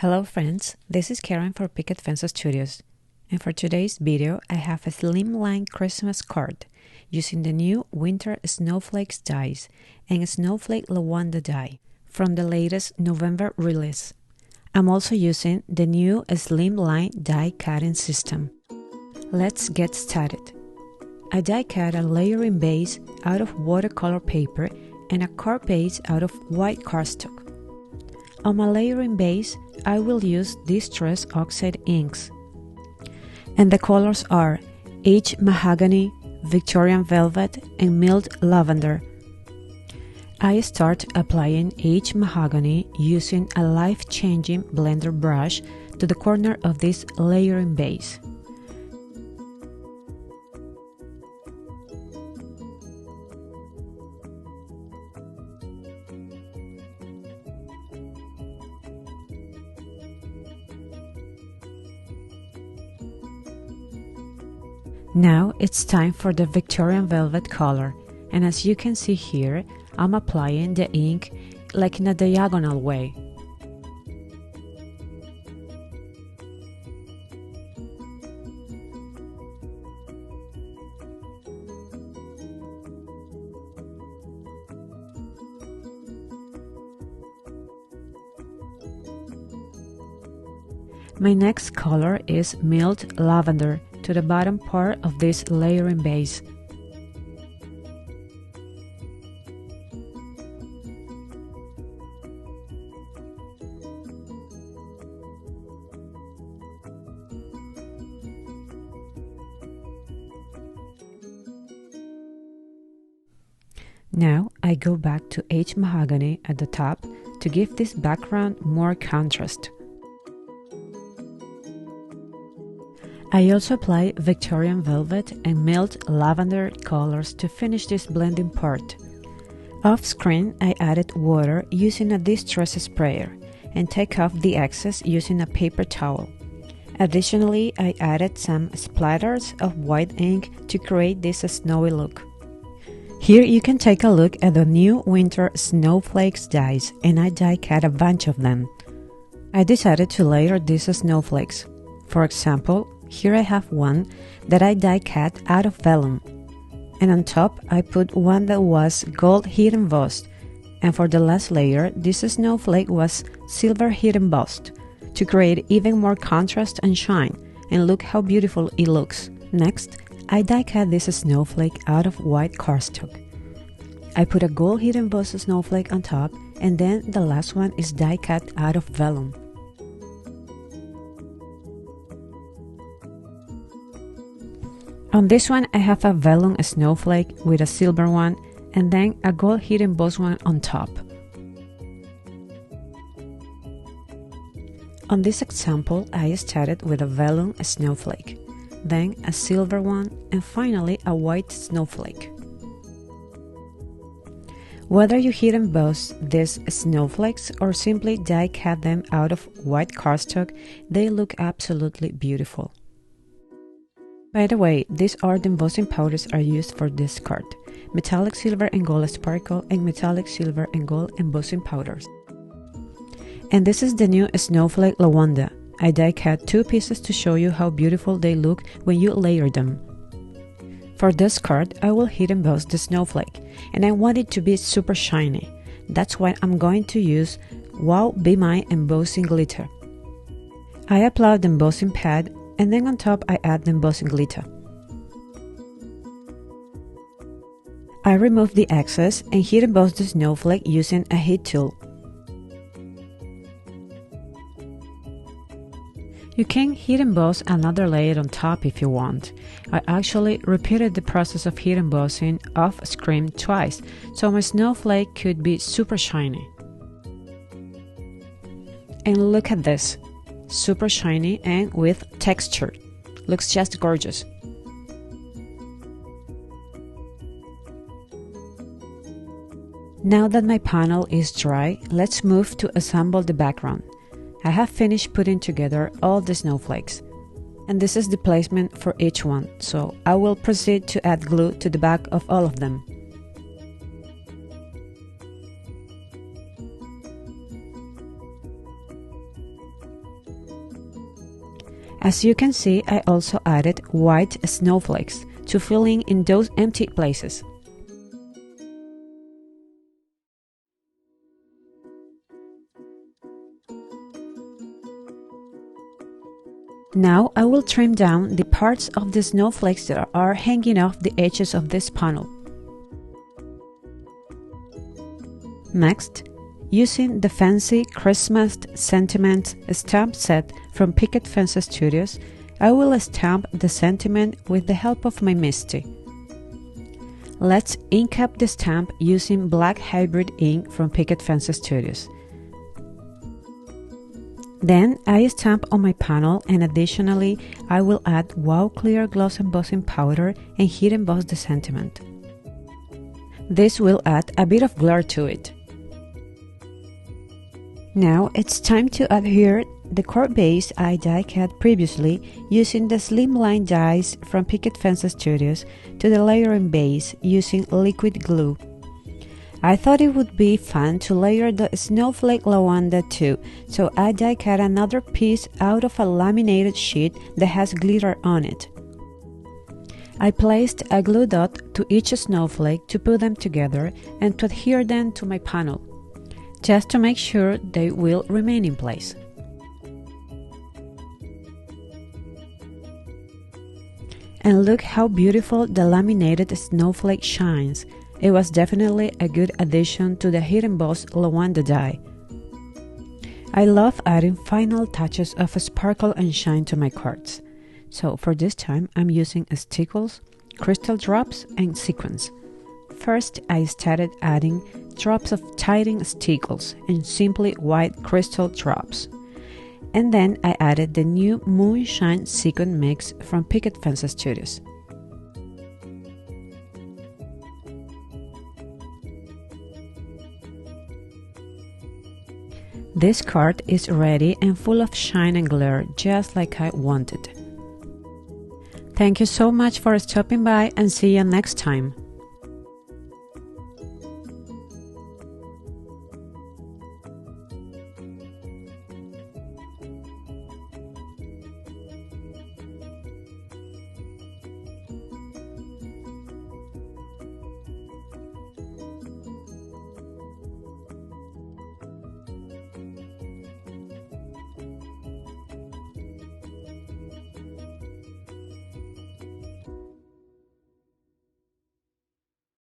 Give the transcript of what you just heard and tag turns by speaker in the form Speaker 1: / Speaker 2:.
Speaker 1: Hello friends, this is Karen for Picket Studios, and for today's video I have a slimline Christmas card using the new Winter Snowflakes dies and a Snowflake LaWanda die from the latest November release. I'm also using the new slimline die cutting system. Let's get started. I die cut a layering base out of watercolor paper and a card base out of white cardstock. On my layering base, I will use distress oxide inks. And the colors are Aged Mahogany, Victorian Velvet, and Milled Lavender. I start applying Aged Mahogany using a life-changing blender brush to the corner of this layering base. Now it's time for the Victorian Velvet color, and as you can see here, I'm applying the ink like in a diagonal way. My next color is Milled Lavender to the bottom part of this layering base. Now I go back to Aged Mahogany at the top to give this background more contrast. I also apply Victorian Velvet and Milled Lavender colors to finish this blending part. Off screen, I added water using a distress sprayer and take off the excess using a paper towel. Additionally, I added some splatters of white ink to create this snowy look. Here you can take a look at the new Winter Snowflakes dies, and I die cut a bunch of them. I decided to layer these snowflakes. For example, here I have one that I die cut out of vellum, and on top I put one that was gold heat embossed, and for the last layer this snowflake was silver heat embossed to create even more contrast and shine, and look how beautiful it looks. Next, I die cut this snowflake out of white cardstock. I put a gold heat embossed snowflake on top, and then the last one is die cut out of vellum. On this one I have a vellum snowflake with a silver one and then a gold heat embossed one on top. On this example I started with a vellum snowflake, then a silver one, and finally a white snowflake. Whether you heat emboss these snowflakes or simply die cut them out of white cardstock, they look absolutely beautiful. By the way, these are the embossing powders are used for this card: metallic silver and gold sparkle and metallic silver and gold embossing powders. And this is the new Snowflake LaWanda. I die cut 2 pieces to show you how beautiful they look when you layer them. For this card, I will heat emboss the snowflake, and I want it to be super shiny. That's why I'm going to use Wow Be My embossing glitter. I apply the embossing pad, and then on top I add the embossing glitter. I remove the excess and heat emboss the snowflake using a heat tool. You can heat emboss another layer on top if you want. I actually repeated the process of heat embossing off screen twice, so my snowflake could be super shiny. And look at this! Super shiny and with texture. Looks just gorgeous. Now that my panel is dry, let's move to assemble the background. I have finished putting together all the snowflakes, and this is the placement for each one, so I will proceed to add glue to the back of all of them. As you can see, I also added white snowflakes to fill in those empty places. Now I will trim down the parts of the snowflakes that are hanging off the edges of this panel. Next, using the fancy Christmas sentiment stamp set from Picket Studios, I will stamp the sentiment with the help of my Misty. Let's ink up the stamp using black hybrid ink from Picket Studios. Then I stamp on my panel, and additionally I will add Wow Clear Gloss Embossing Powder and heat emboss the sentiment. This will add a bit of glare to it. Now it's time to adhere the core base I die cut previously using the slimline dies from Picket Studios to the layering base using liquid glue. I thought it would be fun to layer the Snowflake LaWanda too, so I die cut another piece out of a laminated sheet that has glitter on it. I placed a glue dot to each snowflake to put them together and to adhere them to my panel, just to make sure they will remain in place. And look how beautiful the laminated snowflake shines. It was definitely a good addition to the heat embossed LaWanda die. I love adding final touches of sparkle and shine to my cards. So for this time I'm using stickles, crystal drops and sequins. First I started adding drops of Titan stickles and simply white crystal drops. And then I added the new Moonshine sequin mix from Picket Studios. This card is ready and full of shine and glare, just like I wanted. Thank you so much for stopping by, and see you next time.